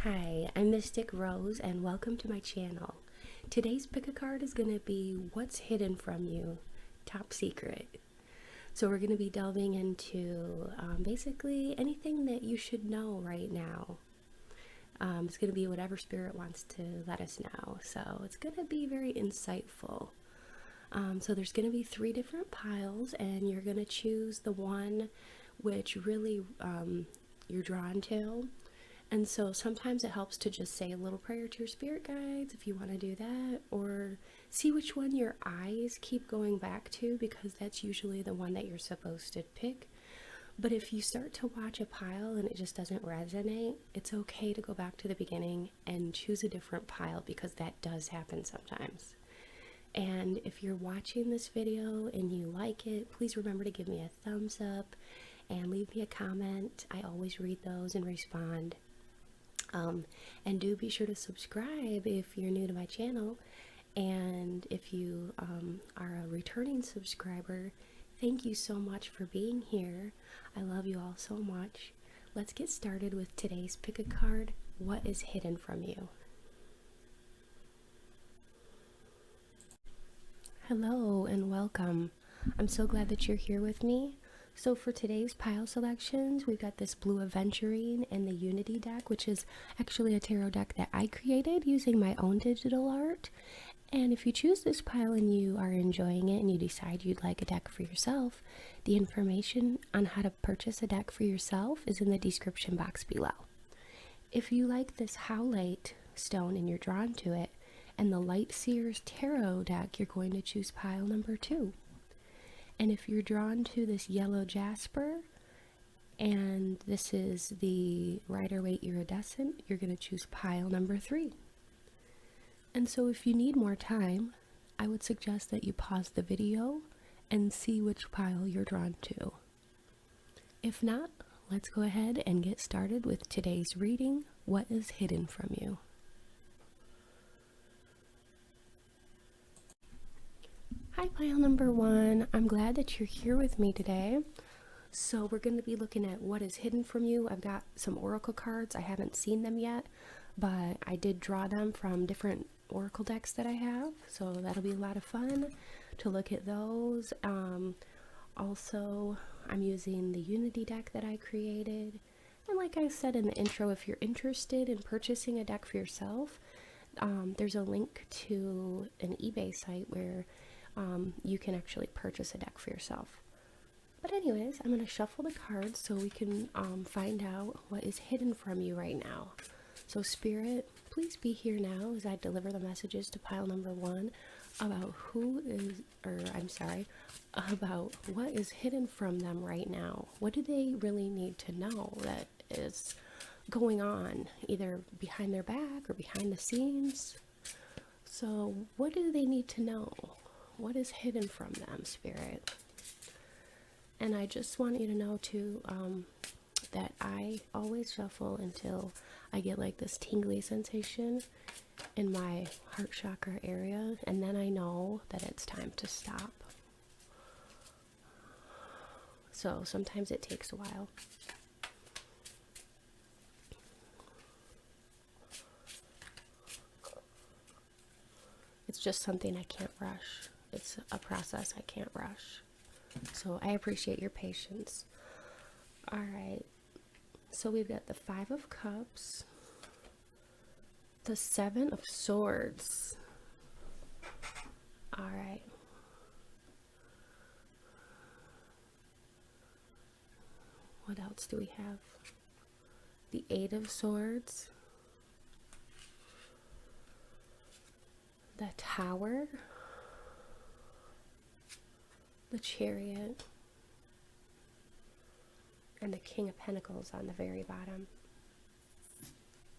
Hi, I'm Mystic Rose and welcome to my channel. Today's pick a card is going to be What's Hidden from You, Top Secret. So we're going to be delving into basically anything that you should know right now. It's going to be whatever spirit wants to let us know. So it's going to be very insightful. So there's going to be 3 different piles and you're going to choose the one which really you're drawn to. And so sometimes it helps to just say a little prayer to your spirit guides if you want to do that, or see which one your eyes keep going back to, because that's usually the one that you're supposed to pick. But if you start to watch a pile and it just doesn't resonate, it's okay to go back to the beginning and choose a different pile, because that does happen sometimes. And if you're watching this video and you like it, please remember to give me a thumbs up and leave me a comment. I always read those and respond. And do be sure to subscribe if you're new to my channel, and if you are a returning subscriber, thank you so much for being here. I love you all so much. Let's get started with today's pick a card. What is hidden from you? Hello and welcome. I'm so glad that you're here with me. So for today's pile selections, we've got this blue Aventurine and the Unity deck, which is actually a tarot deck that I created using my own digital art. And if you choose this pile and you are enjoying it and you decide you'd like a deck for yourself, the information on how to purchase a deck for yourself is in the description box below. If you like this Howlite stone and you're drawn to it, and the Light Seer's tarot deck, you're going to choose pile number 2. And if you're drawn to this yellow Jasper, and this is the Rider-Waite iridescent, you're going to choose pile number 3. And so if you need more time, I would suggest that you pause the video and see which pile you're drawn to. If not, let's go ahead and get started with today's reading, What is Hidden from You? Hi, pile number 1. I'm glad that you're here with me today. So we're going to be looking at what is hidden from you. I've got some oracle cards. I haven't seen them yet, but I did draw them from different oracle decks that I have. So that'll be a lot of fun to look at those. Also, I'm using the Unity deck that I created. And like I said in the intro, if you're interested in purchasing a deck for yourself, there's a link to an eBay site where you can actually purchase a deck for yourself. But anyways, I'm going to shuffle the cards so we can find out what is hidden from you right now. So Spirit, please be here now as I deliver the messages to pile number 1 about about what is hidden from them right now. What do they really need to know that is going on, either behind their back or behind the scenes? So what do they need to know? What is hidden from them, Spirit? And I just want you to know too that I always shuffle until I get like this tingly sensation in my heart chakra area, and then I know that it's time to stop. So sometimes it takes a while. It's just something I can't rush. It's a process I can't rush. So I appreciate your patience. All right. So we've got the 5 of Cups, the 7 of Swords. All right. What else do we have? The 8 of Swords, the Tower, the Chariot, and the King of Pentacles on the very bottom.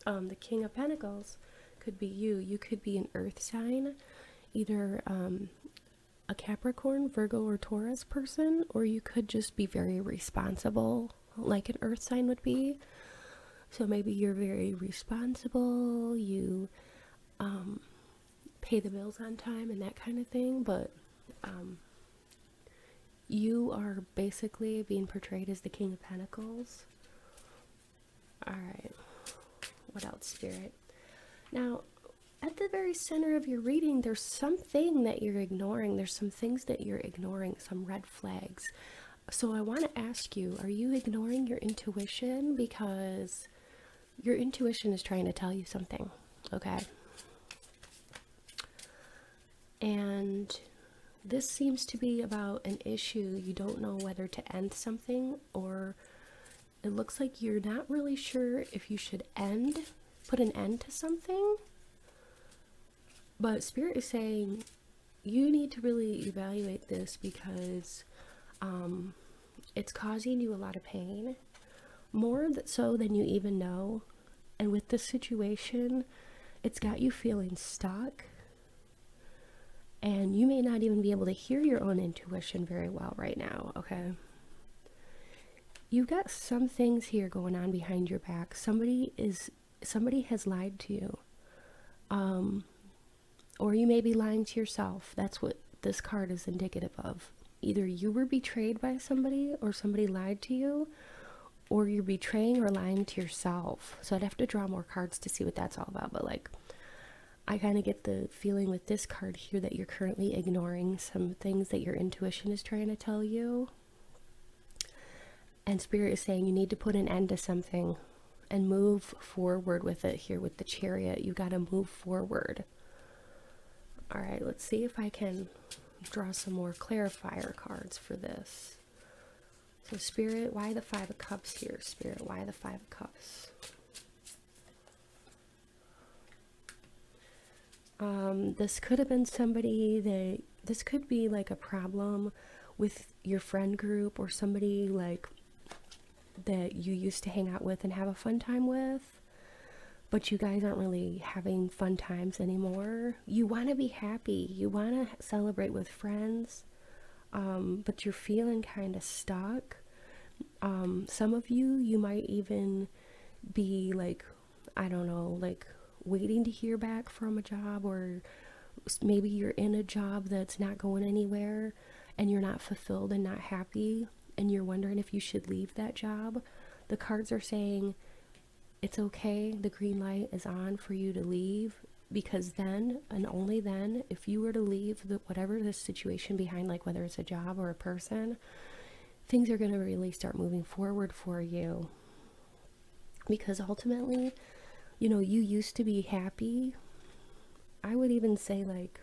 The King of Pentacles could be you. You could be an earth sign, either a Capricorn, Virgo, or Taurus person, or you could just be very responsible, like an earth sign would be. So maybe you're very responsible, you pay the bills on time and that kind of thing, but you are basically being portrayed as the King of Pentacles. All right. What else, Spirit? Now, at the very center of your reading, there's something that you're ignoring. There's some things that you're ignoring, some red flags. So I want to ask you, are you ignoring your intuition? Because your intuition is trying to tell you something, okay? And this seems to be about an issue. You don't know whether to end something, or it looks like you're not really sure if you should put an end to something. But Spirit is saying you need to really evaluate this because it's causing you a lot of pain, more so than you even know. And with this situation, it's got you feeling stuck. And you may not even be able to hear your own intuition very well right now, okay? You've got some things here going on behind your back. Somebody has lied to you. Or you may be lying to yourself. That's what this card is indicative of. Either you were betrayed by somebody, or somebody lied to you, or you're betraying or lying to yourself. So I'd have to draw more cards to see what that's all about. But like, I kind of get the feeling with this card here that you're currently ignoring some things that your intuition is trying to tell you. And Spirit is saying you need to put an end to something and move forward with it here with the Chariot. You got to move forward. All right, let's see if I can draw some more clarifier cards for this. So Spirit, why the Five of Cups here? Spirit, why the Five of Cups? This could have been somebody this could be like a problem with your friend group, or somebody like that you used to hang out with and have a fun time with, but you guys aren't really having fun times anymore. You want to be happy, you want to celebrate with friends, but you're feeling kind of stuck. Some of you might even be like, I don't know, like waiting to hear back from a job, or maybe you're in a job that's not going anywhere and you're not fulfilled and not happy, and you're wondering if you should leave that job. The cards are saying it's okay, the green light is on for you to leave, because then, and only then, if you were to leave whatever the situation behind, like whether it's a job or a person, things are going to really start moving forward for you. Because ultimately, you know, you used to be happy. I would even say, like,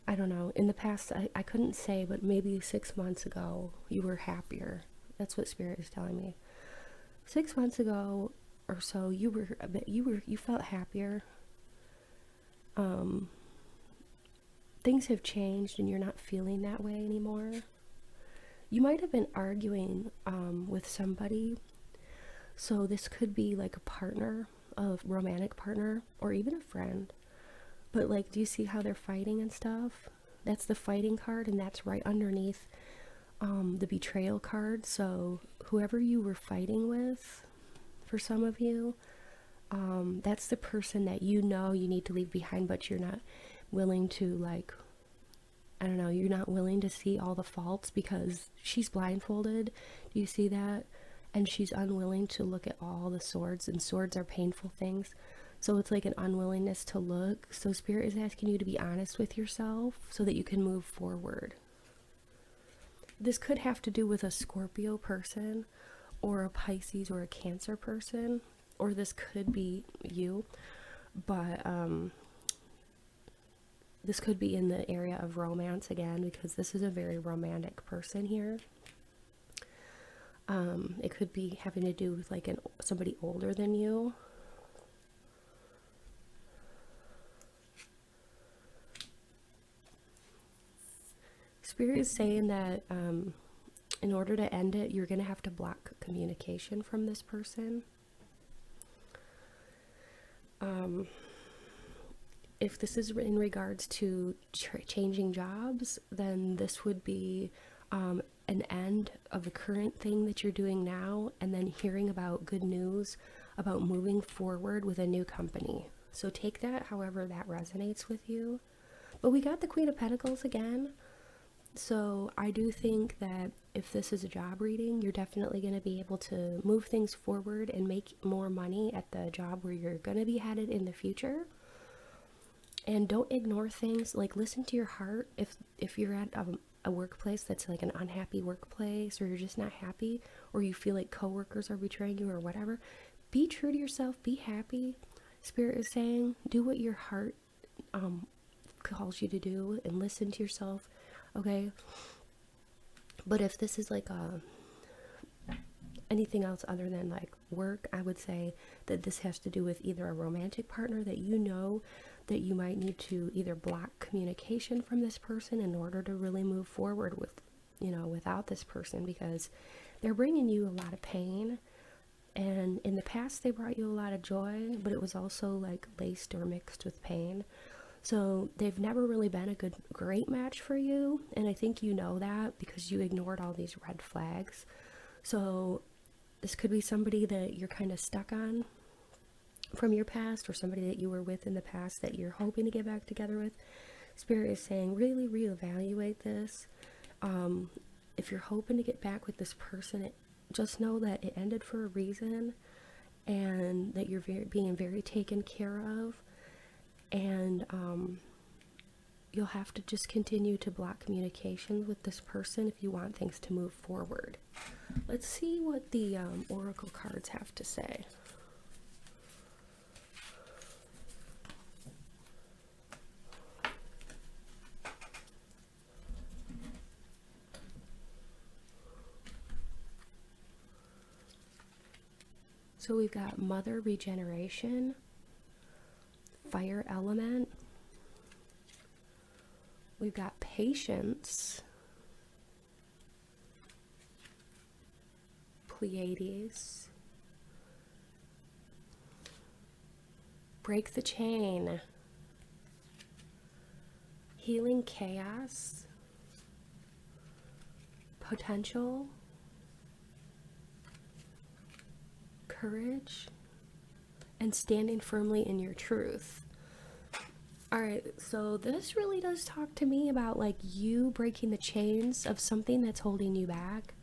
I don't know, in the past, I couldn't say, but maybe 6 months ago, you were happier. That's what Spirit is telling me. 6 months ago or so, you felt happier. Things have changed and you're not feeling that way anymore. You might have been arguing with somebody. So this could be like a partner, a romantic partner, or even a friend. But like, do you see how they're fighting and stuff? That's the fighting card, and that's right underneath the betrayal card. So whoever you were fighting with, for some of you, that's the person that you know you need to leave behind, but you're not willing to, like, I don't know, you're not willing to see all the faults because she's blindfolded. Do you see that? And she's unwilling to look at all the swords, and swords are painful things. So it's like an unwillingness to look. So Spirit is asking you to be honest with yourself so that you can move forward. This could have to do with a Scorpio person, or a Pisces or a Cancer person, or this could be you, but this could be in the area of romance again, because this is a very romantic person here. It could be having to do with like somebody older than you. Spirit is saying that in order to end it, you're going to have to block communication from this person. If this is in regards to changing jobs, then this would be an end of the current thing that you're doing now, and then hearing about good news about moving forward with a new company. So take that however that resonates with you. But we got the Queen of Pentacles again. So I do think that if this is a job reading, you're definitely going to be able to move things forward and make more money at the job where you're going to be headed in the future. And don't ignore things. Like, listen to your heart. If you're at a workplace that's like an unhappy workplace, or you're just not happy, or you feel like coworkers are betraying you or whatever, be true to yourself. Be happy. Spirit is saying, do what your heart calls you to do, and listen to yourself. Okay. But if this is like anything else other than like work, I would say that this has to do with either a romantic partner that you know that you might need to either block communication from this person in order to really move forward with, without this person, because they're bringing you a lot of pain. And in the past, they brought you a lot of joy, but it was also like laced or mixed with pain. So they've never really been a great match for you. And I think you know that because you ignored all these red flags. So this could be somebody that you're kind of stuck on from your past, or somebody that you were with in the past that you're hoping to get back together with. Spirit is saying, really reevaluate this. If you're hoping to get back with this person, just know that it ended for a reason, and that you're being very taken care of. And you'll have to just continue to block communications with this person if you want things to move forward. Let's see what the oracle cards have to say. So we've got Mother Regeneration, Fire Element, we've got Patience, Pleiades, Break the Chain, Healing Chaos, Potential, Courage, and Standing Firmly in Your Truth. Alright, so this really does talk to me about like you breaking the chains of something that's holding you back,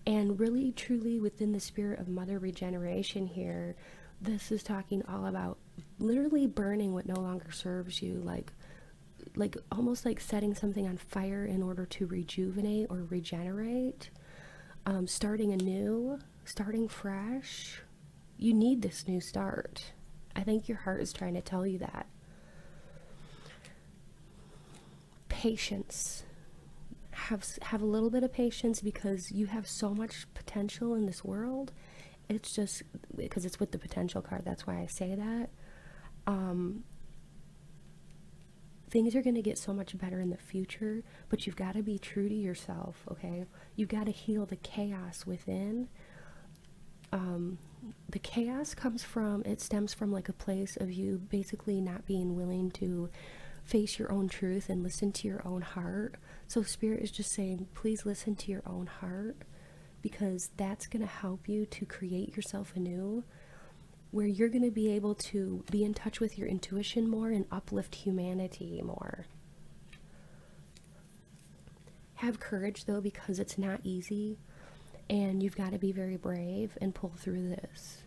and really truly within the spirit of Mother Regeneration here, this is talking all about literally burning what no longer serves you, like almost like setting something on fire in order to rejuvenate or regenerate, starting anew, starting fresh. You need this new start. I think your heart is trying to tell you that. Patience. Have a little bit of patience, because you have so much potential in this world. It's just because it's with the potential card, that's why I say that. Things are going to get so much better in the future, but you've got to be true to yourself, okay? You've got to heal the chaos within. The chaos stems from like a place of you basically not being willing to face your own truth and listen to your own heart. So Spirit is just saying, please listen to your own heart, because that's going to help you to create yourself anew, where you're going to be able to be in touch with your intuition more and uplift humanity more. Have courage though, because it's not easy, and you've got to be very brave and pull through this,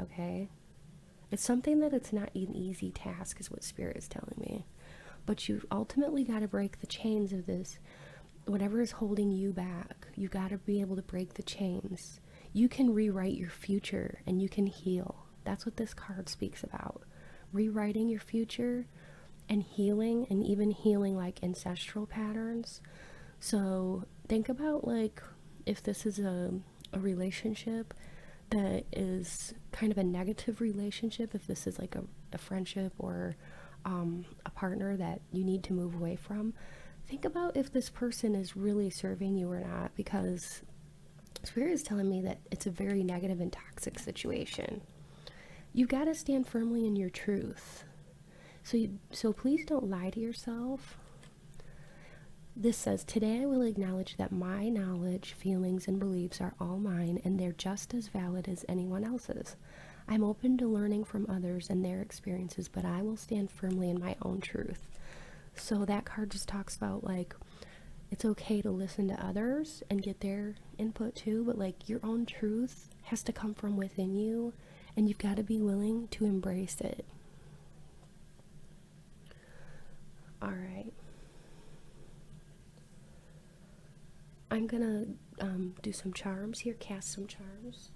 okay? It's something that it's not an easy task, is what Spirit is telling me. But you've ultimately got to break the chains of this. Whatever is holding you back, you've got to be able to break the chains. You can rewrite your future, and you can heal. That's what this card speaks about. Rewriting your future and healing, and even healing like ancestral patterns. So think about like if this is a relationship that is kind of a negative relationship, if this is like a friendship or a partner that you need to move away from, think about if this person is really serving you or not, because Spirit is telling me that it's a very negative and toxic situation. You've got to stand firmly in your truth. So please don't lie to yourself. This says, today I will acknowledge that my knowledge, feelings, and beliefs are all mine, and they're just as valid as anyone else's. I'm open to learning from others and their experiences, but I will stand firmly in my own truth. So that card just talks about like It's okay to listen to others and get their input too, but like your own truth has to come from within you, and you've got to be willing to embrace it. All right. I'm gonna do some charms here, cast some charms.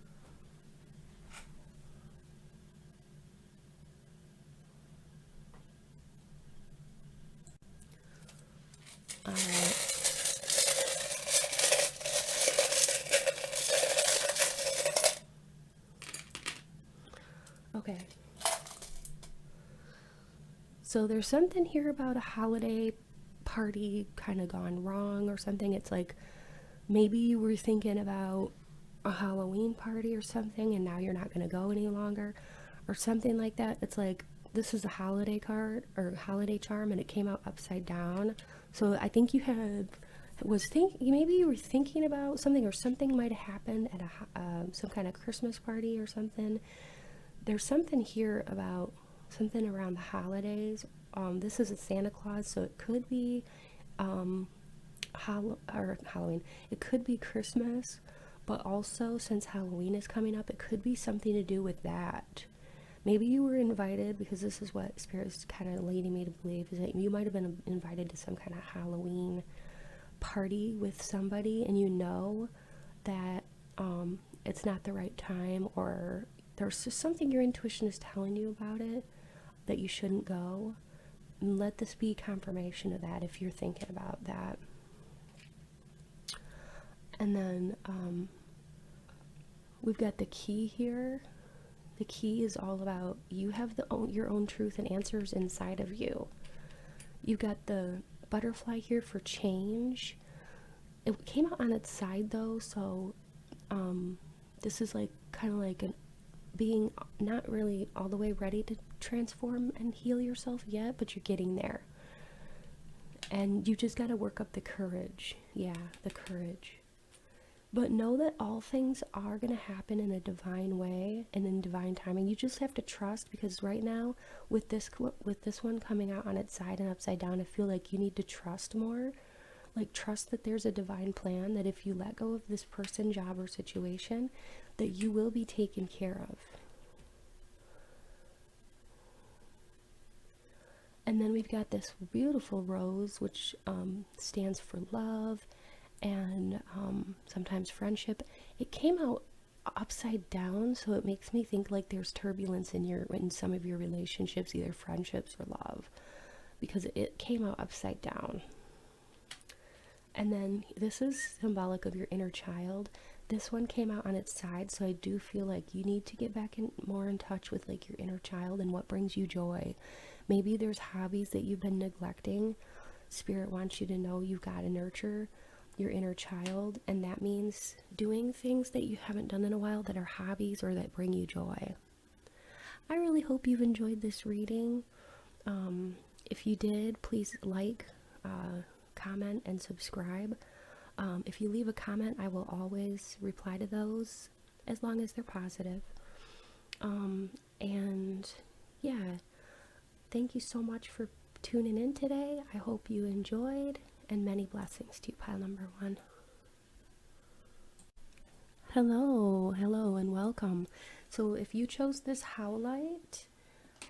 All right. Okay. So there's something here about a holiday party kind of gone wrong or something. It's like maybe you were thinking about a Halloween party or something and now you're not going to go any longer or something like that. It's like this is a holiday card or holiday charm and it came out upside down. So I think you maybe you were thinking about something, or something might have happened at some kind of Christmas party or something. There's something here about something around the holidays. This is a Santa Claus, so it could be Halloween. It could be Christmas, but also since Halloween is coming up, it could be something to do with that. Maybe you were invited, because this is what Spirit's kind of leading me to believe, is that you might have been invited to some kind of Halloween party with somebody, and you know that it's not the right time, or there's just something your intuition is telling you about it, that you shouldn't go. And let this be confirmation of that if you're thinking about that. And then we've got the key here. The key is all about you have your own truth and answers inside of you. You've got the butterfly here for change. It came out on its side though, so this is like kind of like being not really all the way ready to transform and heal yourself yet, but you're getting there. And you just got to work up the courage. Yeah, the courage. But know that all things are going to happen in a divine way and in divine timing. You just have to trust, because right now with this one coming out on its side and upside down, I feel like you need to trust more. Like, trust that there's a divine plan, that if you let go of this person, job, or situation, that you will be taken care of. And then we've got this beautiful rose, which stands for love and sometimes friendship. It came out upside down, so it makes me think like there's turbulence in some of your relationships, either friendships or love, because it came out upside down. And then this is symbolic of your inner child. This one came out on its side, so I do feel like you need to get back more in touch with like your inner child and what brings you joy. Maybe there's hobbies that you've been neglecting. Spirit wants you to know you've got to nurture your inner child, and that means doing things that you haven't done in a while that are hobbies or that bring you joy. I really hope you've enjoyed this reading. If you did, please like, comment, and subscribe. If you leave a comment, I will always reply to those, as long as they're positive. And yeah, thank you so much for tuning in today. I hope you enjoyed, and many blessings to you, pile number 1. Hello, and welcome. So if you chose this Howlite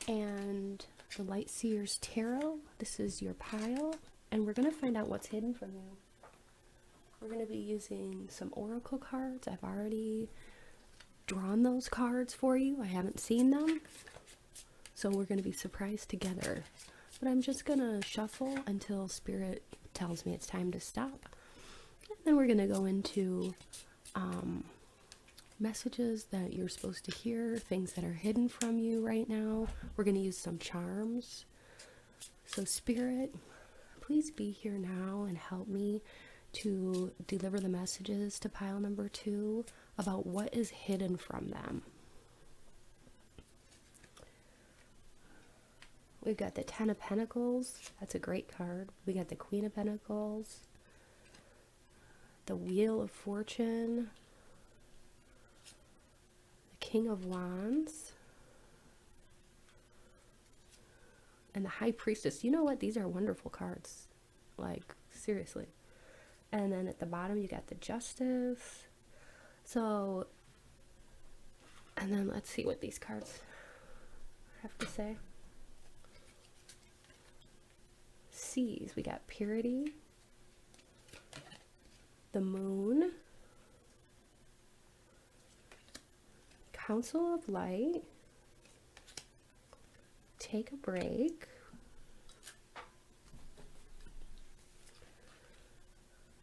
and the Light Seer's Tarot, this is your pile, and we're going to find out what's hidden from you. We're going to be using some oracle cards. I've already drawn those cards for you. I haven't seen them, so we're going to be surprised together. But I'm just going to shuffle until Spirit tells me it's time to stop. And then we're going to go into messages that you're supposed to hear, things that are hidden from you right now. We're going to use some charms. So Spirit, please be here now and help me to deliver the messages to pile number 2 about what is hidden from them. We've got the 10 of Pentacles. That's a great card. We got the Queen of Pentacles, the Wheel of Fortune, the King of Wands, and the High Priestess. You know what? These are wonderful cards. Like, seriously. And then at the bottom you got the Justice. So, and then let's see what these cards have to say. C's, we got Purity, the Moon, Council of Light, Take a Break,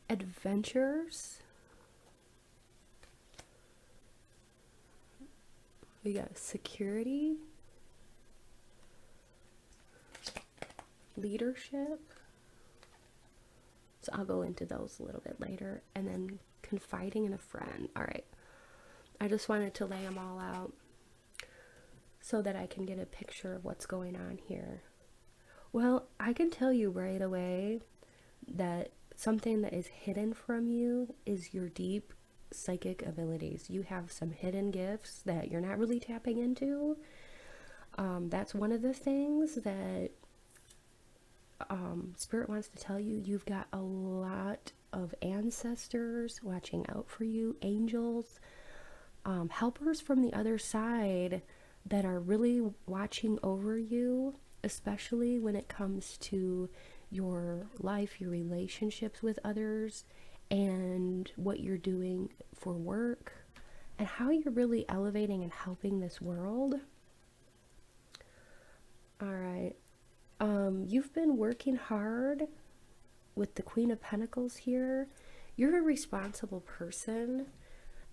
Adventures, we got Security, Leadership, so I'll go into those a little bit later, and then Confiding in a Friend. All right, I just wanted to lay them all out so that I can get a picture of what's going on here. Well, I can tell you right away that something that is hidden from you is your deep psychic abilities. You have some hidden gifts that you're not really tapping into. That's one of the things that Spirit wants to tell you. You've got a lot of ancestors watching out for you, angels, helpers from the other side that are really watching over you, especially when it comes to your life, your relationships with others, and what you're doing for work, and how you're really elevating and helping this world. All right. You've been working hard with the Queen of Pentacles here. You're a responsible person,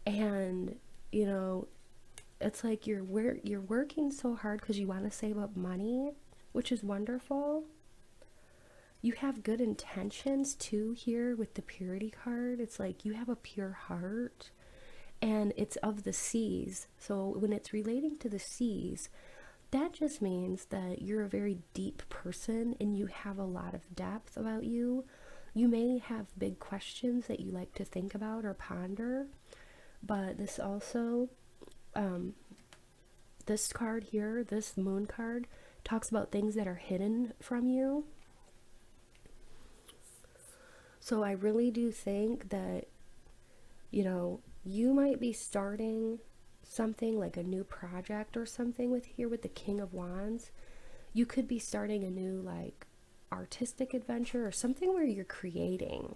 and you know, it's like you're working so hard because you want to save up money, which is wonderful. You have good intentions too here with the Purity card. It's like you have a pure heart, and it's of the seas. So when it's relating to the seas, that just means that you're a very deep person and you have a lot of depth about you. You may have big questions that you like to think about or ponder, but this also, this card here, this Moon card, talks about things that are hidden from you. So I really do think that, you know, you might be starting something like a new project or something with the King of Wands. You could be starting a new like artistic adventure or something where you're creating.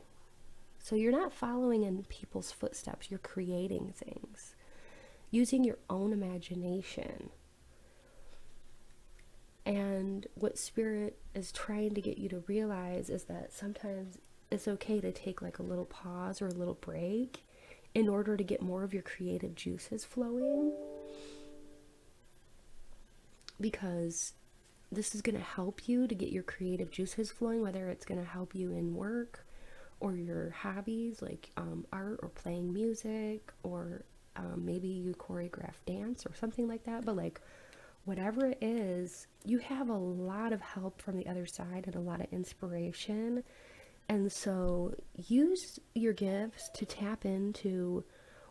So you're not following in people's footsteps, you're creating things using your own imagination. And what Spirit is trying to get you to realize is that sometimes it's okay to take like a little pause or a little break in order to get more of your creative juices flowing, because this is going to help you to get your creative juices flowing, whether it's going to help you in work or your hobbies like art or playing music, or maybe you choreograph dance or something like that. But like whatever it is, you have a lot of help from the other side and a lot of inspiration. And so use your gifts to tap into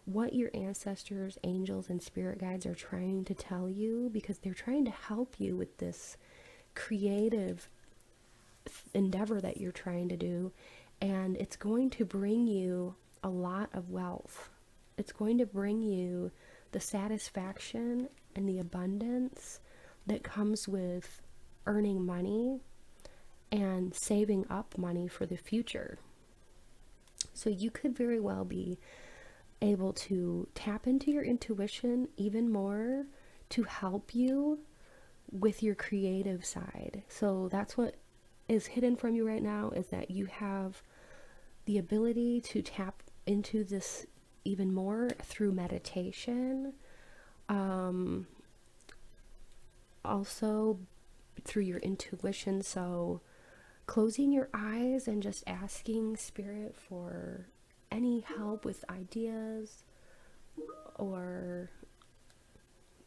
what your ancestors, angels, and spirit guides are trying to tell you, because they're trying to help you with this creative endeavor that you're trying to do. And it's going to bring you a lot of wealth. It's going to bring you the satisfaction and the abundance that comes with earning money and saving up money for the future. So you could very well be able to tap into your intuition even more to help you with your creative side. So that's what is hidden from you right now, is that you have the ability to tap into this even more through meditation, also through your intuition. So closing your eyes and just asking Spirit for any help with ideas, or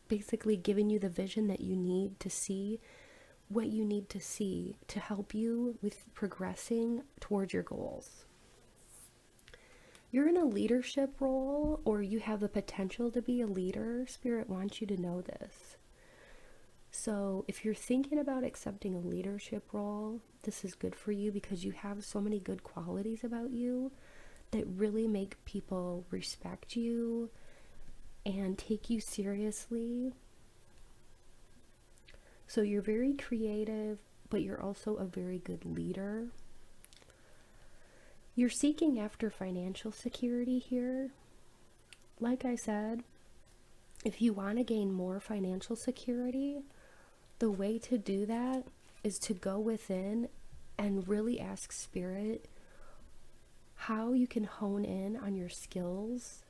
basically giving you the vision that you need to see what you need to see to help you with progressing towards your goals. You're in a leadership role, or you have the potential to be a leader. Spirit wants you to know this. So if you're thinking about accepting a leadership role, this is good for you because you have so many good qualities about you that really make people respect you and take you seriously. So you're very creative, but you're also a very good leader. You're seeking after financial security here. Like I said, if you want to gain more financial security, the way to do that is to go within and really ask Spirit how you can hone in on your skills,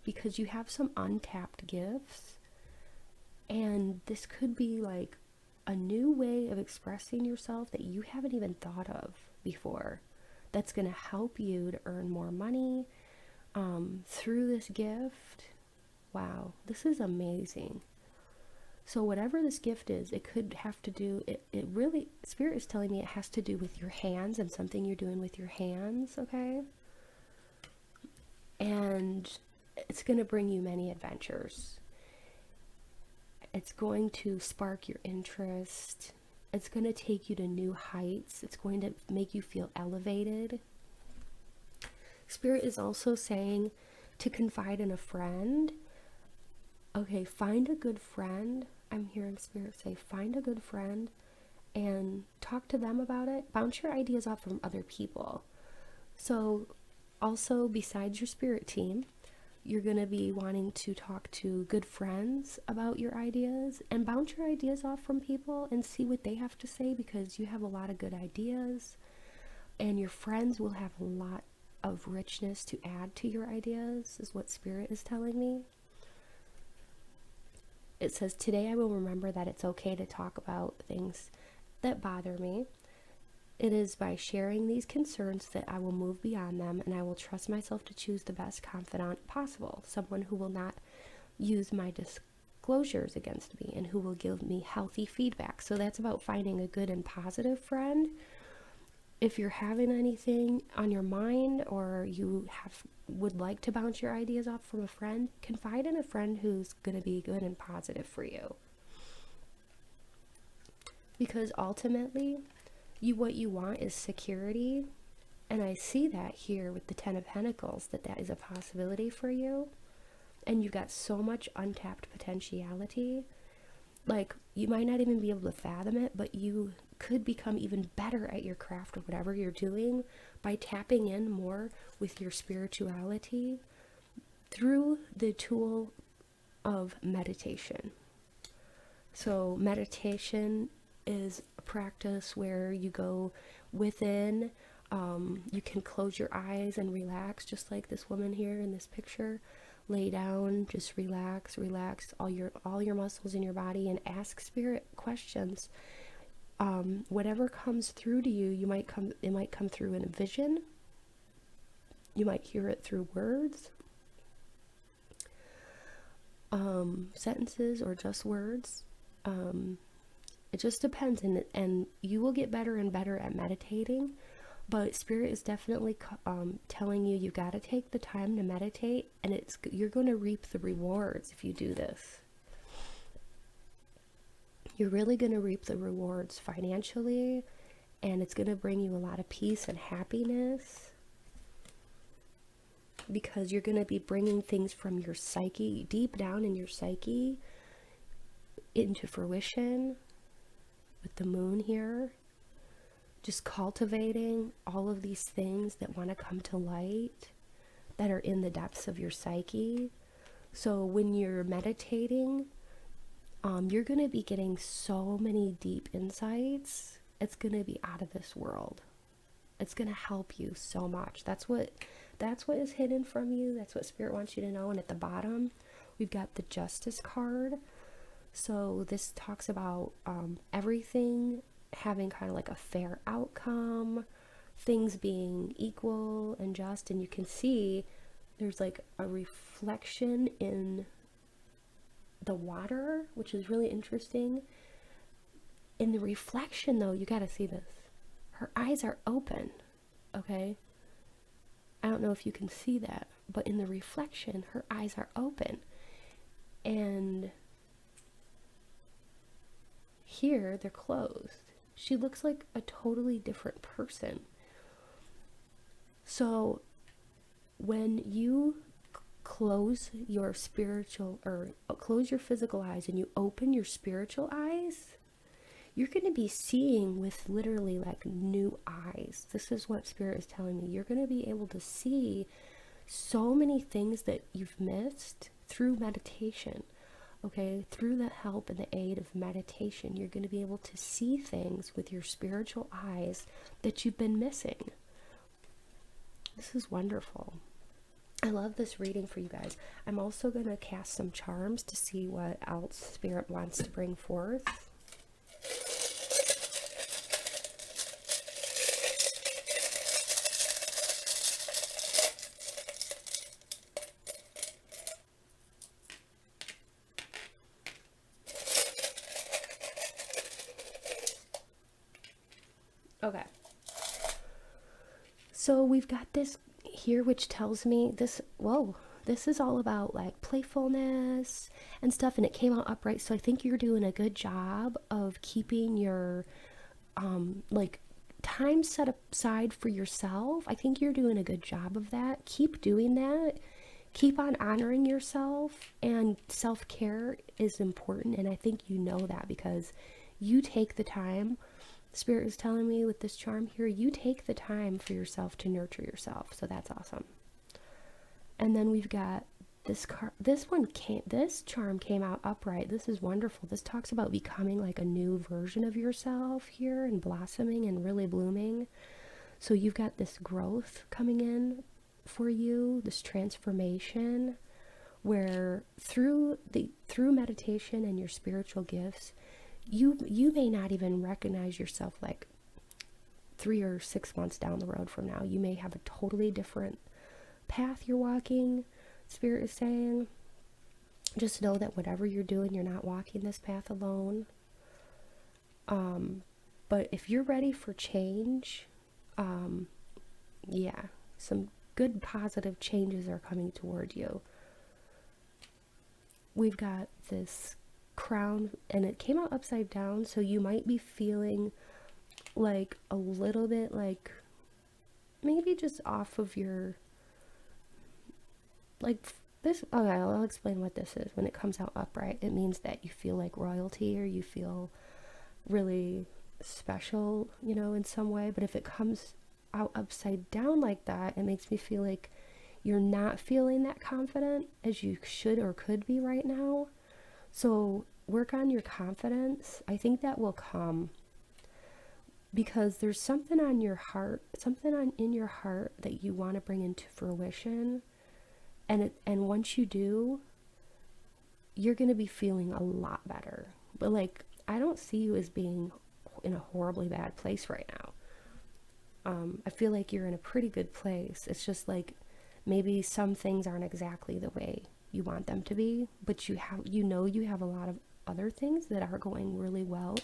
because you have some untapped gifts, and this could be like a new way of expressing yourself that you haven't even thought of before, that's going to help you to earn more money through this gift. Wow, this is amazing. So whatever this gift is, it could have to do, it really, Spirit is telling me it has to do with your hands and something you're doing with your hands, okay? And it's going to bring you many adventures. It's going to spark your interest. It's going to take you to new heights. It's going to make you feel elevated. Spirit is also saying to confide in a friend. Okay, find a good friend. I'm hearing Spirit say, find a good friend and talk to them about it. Bounce your ideas off from other people. So also, besides your spirit team, you're going to be wanting to talk to good friends about your ideas and bounce your ideas off from people and see what they have to say, because you have a lot of good ideas and your friends will have a lot of richness to add to your ideas, is what Spirit is telling me. It says, today I will remember that it's okay to talk about things that bother me. It is by sharing these concerns that I will move beyond them, and I will trust myself to choose the best confidant possible, someone who will not use my disclosures against me and who will give me healthy feedback. So that's about finding a good and positive friend. If you're having anything on your mind, or you would like to bounce your ideas off from a friend, confide in a friend who's going to be good and positive for you. Because ultimately, what you want is security, and I see that here with the Ten of Pentacles, that is a possibility for you, and you've got so much untapped potentiality. Like, you might not even be able to fathom it, but you could become even better at your craft or whatever you're doing by tapping in more with your spirituality through the tool of meditation. So meditation is a practice where you go within. You can close your eyes and relax, just like this woman here in this picture. Lay down, just relax all your muscles in your body, and ask Spirit questions. Whatever comes through to you, it might come through in a vision. You might hear it through words, sentences, or just words. It just depends, and you will get better and better at meditating. But Spirit is definitely telling you, you got to take the time to meditate, and you're going to reap the rewards if you do this. You're really going to reap the rewards financially, and it's going to bring you a lot of peace and happiness, because you're going to be bringing things from your psyche, deep down in your psyche, into fruition with the moon here. Just cultivating all of these things that want to come to light, that are in the depths of your psyche. So when you're meditating, you're going to be getting so many deep insights. It's going to be out of this world. It's going to help you so much. That's what is hidden from you. That's what Spirit wants you to know. And at the bottom, we've got the Justice card. So this talks about everything having kind of like a fair outcome, things being equal and just, and you can see there's like a reflection in the water, which is really interesting. In the reflection, though, you got to see this. Her eyes are open, okay? I don't know if you can see that, but in the reflection, her eyes are open. And here they're closed. She looks like a totally different person. So when you close your spiritual, or close your physical eyes and you open your spiritual eyes, you're going to be seeing with literally like new eyes. This is what Spirit is telling me. You're going to be able to see so many things that you've missed through meditation. Okay, through the help and the aid of meditation, you're going to be able to see things with your spiritual eyes that you've been missing. This is wonderful. I love this reading for you guys. I'm also going to cast some charms to see what else Spirit wants to bring forth. Okay. So we've got this here, which tells me this, whoa, this is all about like playfulness and stuff, and it came out upright. So I think you're doing a good job of keeping your, like time set aside for yourself. I think you're doing a good job of that. Keep doing that. Keep on honoring yourself, and self-care is important. And I think you know that because you take the time. Spirit is telling me with this charm here, you take the time for yourself to nurture yourself. So that's awesome. And then we've got this card. This charm came out upright. This is wonderful. This talks about becoming like a new version of yourself here and blossoming and really blooming. So you've got this growth coming in for you, this transformation, where through meditation and your spiritual gifts, you may not even recognize yourself like 3 or 6 months down the road from now. You may have a totally different path you're walking. Spirit is saying, just know that whatever you're doing, you're not walking this path alone. But if you're ready for change, yeah, some good positive changes are coming toward you. We've got this crown, and it came out upside down, so you might be feeling like a little bit like maybe just off of your, like this. Okay, I'll explain what this is. When it comes out upright, it means that you feel like royalty, or you feel really special, you know, in some way. But if it comes out upside down like that, it makes me feel like you're not feeling that confident as you should or could be right now. So work on your confidence. I think that will come because there's something on your heart, in your heart that you want to bring into fruition. And once you do, you're going to be feeling a lot better. But like, I don't see you as being in a horribly bad place right now. I feel like you're in a pretty good place. It's just like maybe some things aren't exactly the way you want them to be, but you have a lot of other things that are going really well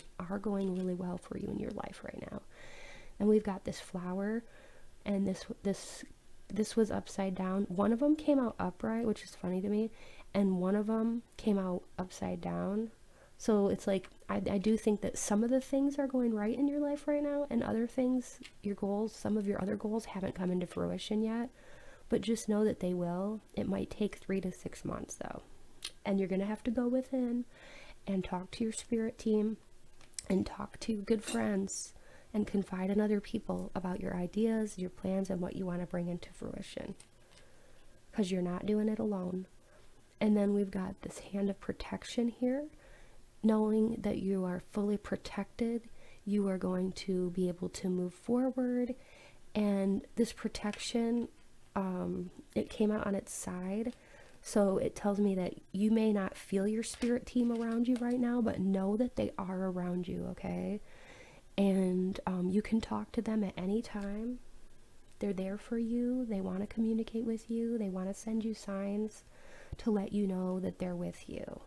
for you in your life right now. And we've got this flower, and this was upside down. One of them came out upright, which is funny to me, and one of them came out upside down. So it's like, I do think that some of the things are going right in your life right now, and other things, your goals, some of your other goals haven't come into fruition yet, but just know that they will. It might take 3 to 6 months though. And you're going to have to go within and talk to your spirit team and talk to good friends and confide in other people about your ideas, your plans, and what you want to bring into fruition. Because you're not doing it alone. And then we've got this hand of protection here. Knowing that you are fully protected, you are going to be able to move forward. And this protection, it came out on its side. So it tells me that you may not feel your spirit team around you right now, but know that they are around you, okay? And you can talk to them at any time. They're there for you. They want to communicate with you. They want to send you signs to let you know that they're with you.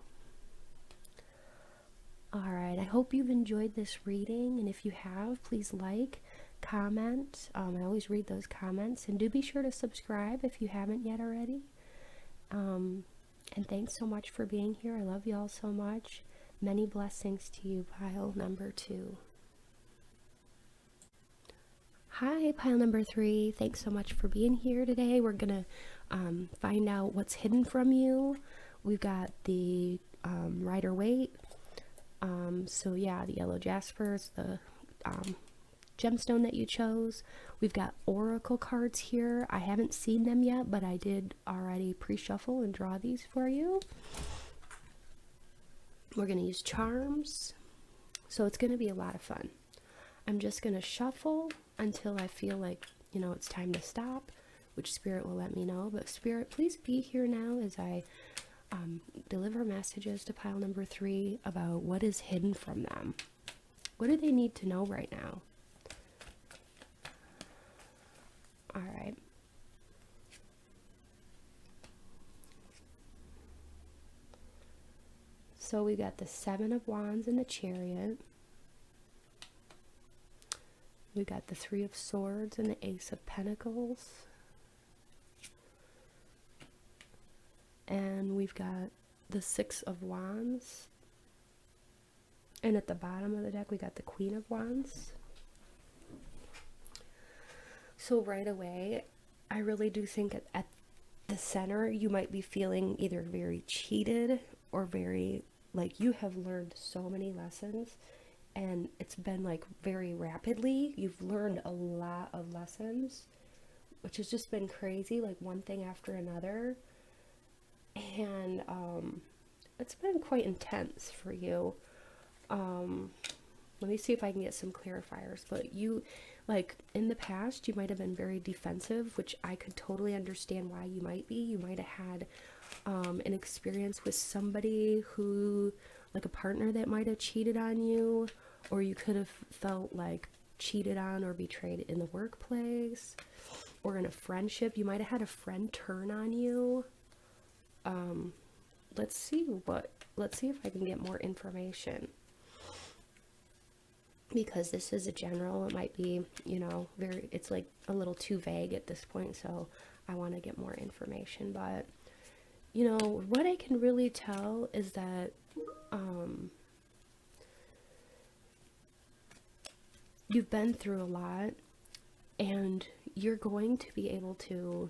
Alright, I hope you've enjoyed this reading, and if you have, please like, comment. I always read those comments, and do be sure to subscribe if you haven't yet already. And thanks so much for being here. I love you all so much. Many blessings to you, pile number 2. Hi, pile number 3. Thanks so much for being here today. We're going to find out what's hidden from you. We've got the Rider Waite. So yeah, the yellow Jasper is the gemstone that you chose. We've got oracle cards here. I haven't seen them yet, but I did already pre-shuffle and draw these for you. We're going to use charms. So it's going to be a lot of fun. I'm just going to shuffle until I feel like, you know, it's time to stop, which Spirit will let me know. But Spirit, please be here now as I deliver messages to pile number 3 about what is hidden from them. What do they need to know right now? All right. So we got the 7 of Wands and the Chariot. We got the 3 of Swords and the Ace of Pentacles. And we've got the 6 of Wands. And at the bottom of the deck, we got the Queen of Wands. So right away, I really do think at the center, you might be feeling either very cheated or very, like, you have learned so many lessons. And it's been like very rapidly. You've learned a lot of lessons, which has just been crazy, like one thing after another. And it's been quite intense for you. Let me see if I can get some clarifiers. But you, like in the past, you might have been very defensive, which I could totally understand why you might be. You might have had an experience with somebody who, like a partner that might have cheated on you, or you could have felt like cheated on or betrayed in the workplace, or in a friendship. You might have had a friend turn on you. Let's see if I can get more information, because this is a general. It might be, you know, it's like a little too vague at this point, so I want to get more information. But you know, what I can really tell is that you've been through a lot, and you're going to be able to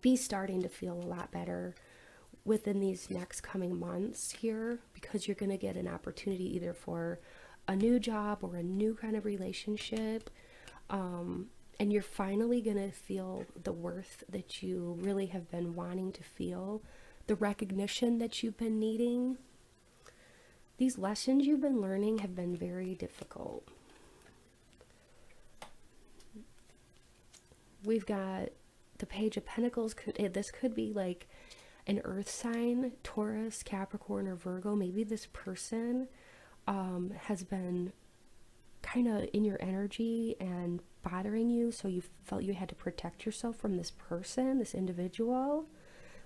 be starting to feel a lot better within these next coming months here, because you're going to get an opportunity either for a new job or a new kind of relationship, and you're finally going to feel the worth that you really have been wanting to feel, the recognition that you've been needing. These lessons you've been learning have been very difficult. We've got the Page of Pentacles. This could be like an earth sign, Taurus, Capricorn, or Virgo. Maybe this person has been kind of in your energy and bothering you, so you felt you had to protect yourself from this person, this individual.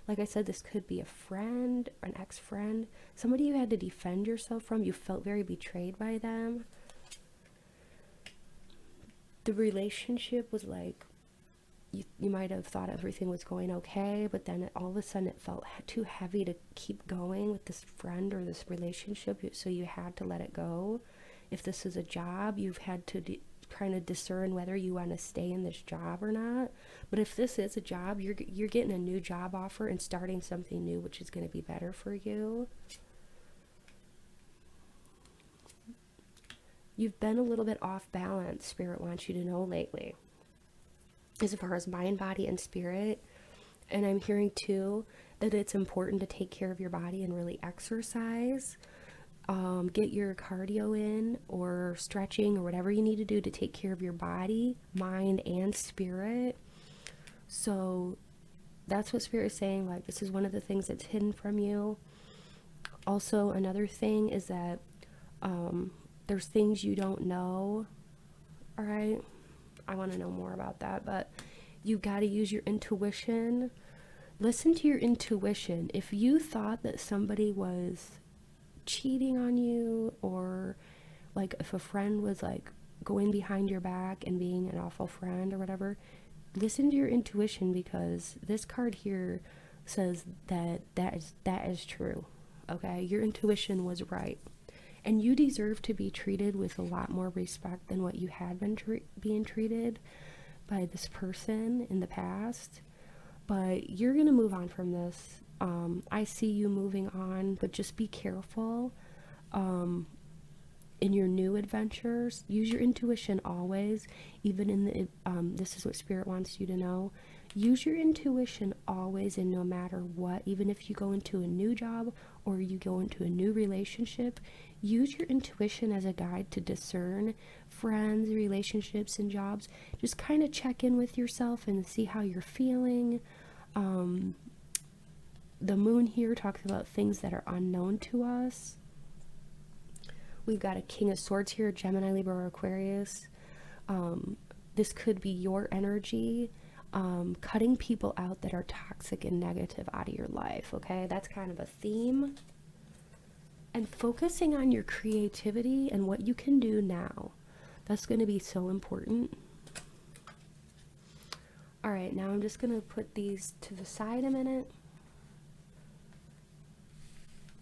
Like I said, this could be a friend, an ex-friend, somebody you had to defend yourself from. You felt very betrayed by them. The relationship was like, you might have thought everything was going okay, but then all of a sudden it felt too heavy to keep going with this friend or this relationship, so you had to let it go. If this is a job, you've had to kind of discern whether you want to stay in this job or not. But if this is a job, you're getting a new job offer and starting something new, which is going to be better for you. You've been a little bit off balance, Spirit wants you to know, lately, as far as mind, body, and spirit. And I'm hearing too that it's important to take care of your body and really exercise. Get your cardio in, or stretching, or whatever you need to do to take care of your body, mind, and spirit. So that's what Spirit is saying. Like, this is one of the things that's hidden from you. Also, another thing is that there's things you don't know. All right, I want to know more about that, but you got to use your intuition. Listen to your intuition. If you thought that somebody was cheating on you, or like if a friend was like going behind your back and being an awful friend or whatever, listen to your intuition, because this card here says that is true. okay? Your intuition was right. And you deserve to be treated with a lot more respect than what you had been being treated by this person in the past. But you're going to move on from this. I see you moving on, but just be careful in your new adventures. Use your intuition always, even in the, this is what Spirit wants you to know. Use your intuition always and no matter what, even if you go into a new job or you go into a new relationship, use your intuition as a guide to discern friends, relationships, and jobs. Just kind of check in with yourself and see how you're feeling. The moon here talks about things that are unknown to us. We've got a King of Swords here, Gemini, Libra, or Aquarius. This could be your energy. Cutting people out that are toxic and negative out of your life, okay? That's kind of a theme. And focusing on your creativity and what you can do now. That's going to be so important. All right, now I'm just going to put these to the side a minute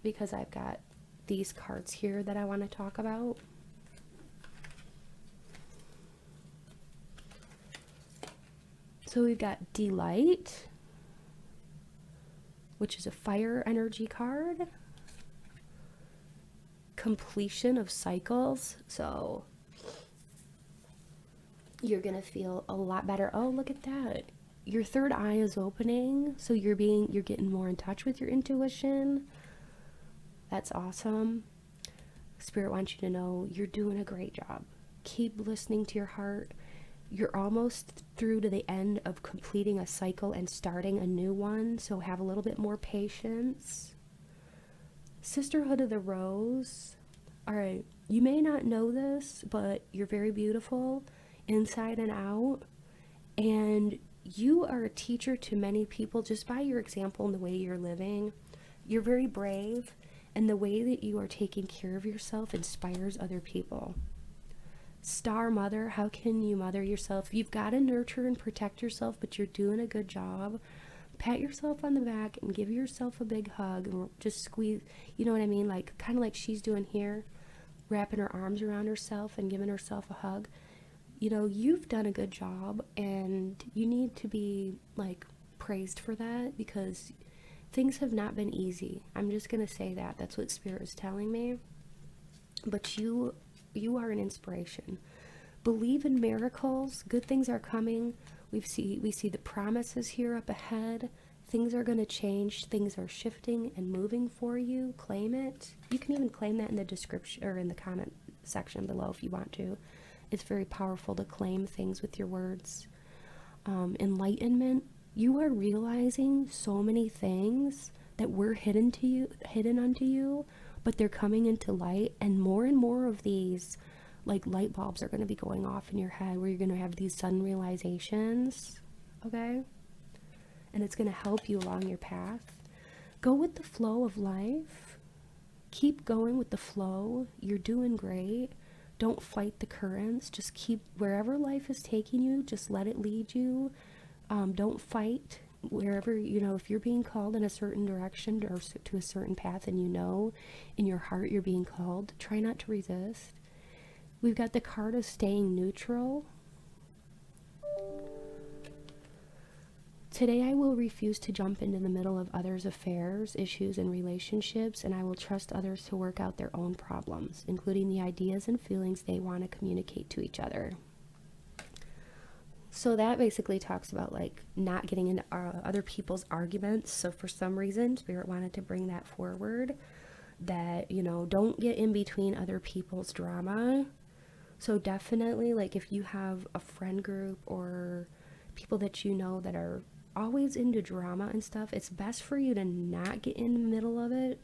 because I've got these cards here that I want to talk about. So we've got Delight, which is a fire energy card. Completion of cycles. So you're going to feel a lot better. Oh, look at that. Your third eye is opening. So you're getting more in touch with your intuition. That's awesome. Spirit wants you to know you're doing a great job. Keep listening to your heart. You're almost through to the end of completing a cycle and starting a new one, so have a little bit more patience. Sisterhood of the Rose. All right, you may not know this, but you're very beautiful inside and out, and you are a teacher to many people just by your example and the way you're living. You're very brave, and the way that you are taking care of yourself inspires other people. Star Mother, how can you mother yourself? You've got to nurture and protect yourself, but you're doing a good job. Pat yourself on the back and give yourself a big hug and just squeeze, you know what I mean? Like, kind of like she's doing here, wrapping her arms around herself and giving herself a hug. You know, you've done a good job and you need to be, like, praised for that because things have not been easy. I'm just going to say that. That's what Spirit is telling me. But you are an inspiration. Believe in miracles. Good things are coming. We see the promises here up ahead. Things are going to change. Things are shifting and moving for you. Claim it. You can even claim that in the description or in the comment section below if you want to. It's very powerful to claim things with your words. Enlightenment. You are realizing so many things that were hidden unto you, but they're coming into light, and more of these like light bulbs are going to be going off in your head where you're going to have these sudden realizations, okay? And it's going to help you along your path. Go with the flow of life. Keep going with the flow. You're doing great. Don't fight the currents. Just keep wherever life is taking you, just let it lead you. Don't fight. Wherever, you know, if you're being called in a certain direction or to a certain path and you know in your heart you're being called, try not to resist. We've got the card of staying neutral. Today I will refuse to jump into the middle of others' affairs, issues, and relationships, and I will trust others to work out their own problems, including the ideas and feelings they want to communicate to each other. So that basically talks about like not getting into other people's arguments. So for some reason, Spirit wanted to bring that forward, that, you know, don't get in between other people's drama. So definitely, like, if you have a friend group or people that you know that are always into drama and stuff, it's best for you to not get in the middle of it,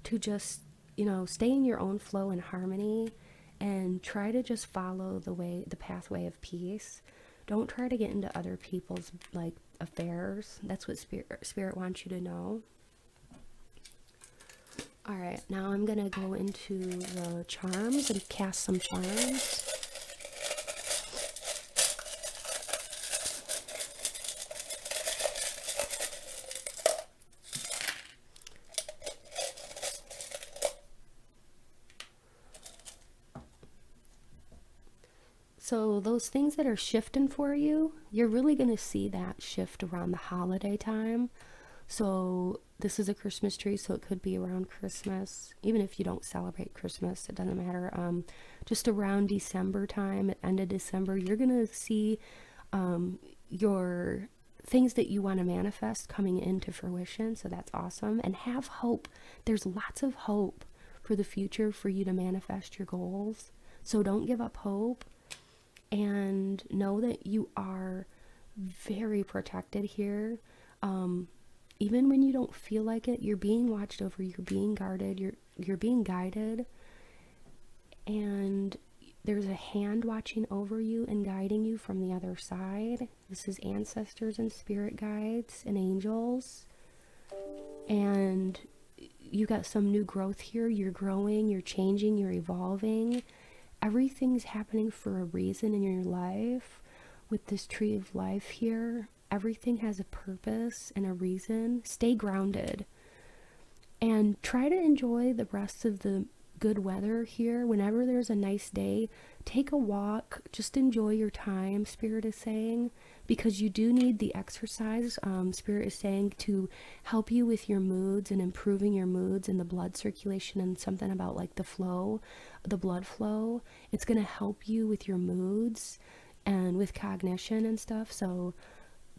to just, you know, stay in your own flow and harmony and try to just follow the pathway of peace. Don't try to get into other people's, like, affairs. That's what Spirit wants you to know. All right, now I'm going to go into the charms and cast some charms. So those things that are shifting for you, you're really going to see that shift around the holiday time. So this is a Christmas tree, so it could be around Christmas. Even if you don't celebrate Christmas, it doesn't matter. Just around December time, at end of December, you're going to see your things that you want to manifest coming into fruition. So that's awesome. And have hope. There's lots of hope for the future for you to manifest your goals. So don't give up hope, and know that you are very protected here. Even when you don't feel like it, you're being watched over, you're being guarded, you're being guided, and there's a hand watching over you and guiding you from the other side. This is ancestors and spirit guides and angels. And you got some new growth here. You're growing, you're changing, you're evolving. Everything's happening for a reason in your life. With this tree of life here, everything has a purpose and a reason. Stay grounded and try to enjoy the rest of the good weather here. Whenever there's a nice day, take a walk, just enjoy your time, Spirit is saying, because you do need the exercise. Spirit is saying to help you with your moods and improving your moods and the blood circulation, and something about like the flow, the blood flow. It's going to help you with your moods and with cognition and stuff. So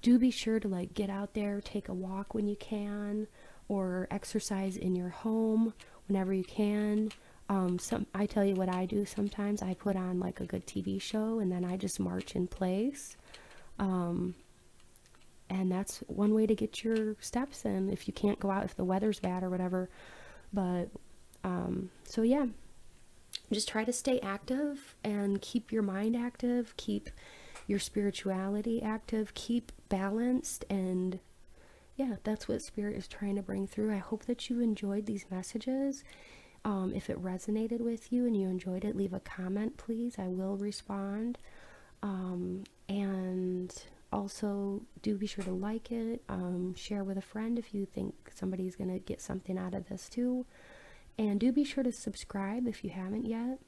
do be sure to like get out there, take a walk when you can, or exercise in your home whenever you can. I tell you what I do sometimes. I put on like a good TV show, and then I just march in place. And that's one way to get your steps in if you can't go out, if the weather's bad or whatever. But so yeah, just try to stay active and keep your mind active, keep your spirituality active, keep balanced. And yeah, that's what Spirit is trying to bring through. I hope that you enjoyed these messages. If it resonated with you and you enjoyed it, leave a comment, please. I will respond. And also do be sure to like it, share with a friend if you think somebody's going to get something out of this too. And do be sure to subscribe if you haven't yet.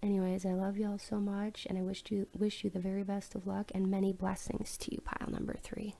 Anyways, I love y'all so much, and I wish you the very best of luck and many blessings to you, pile number 3.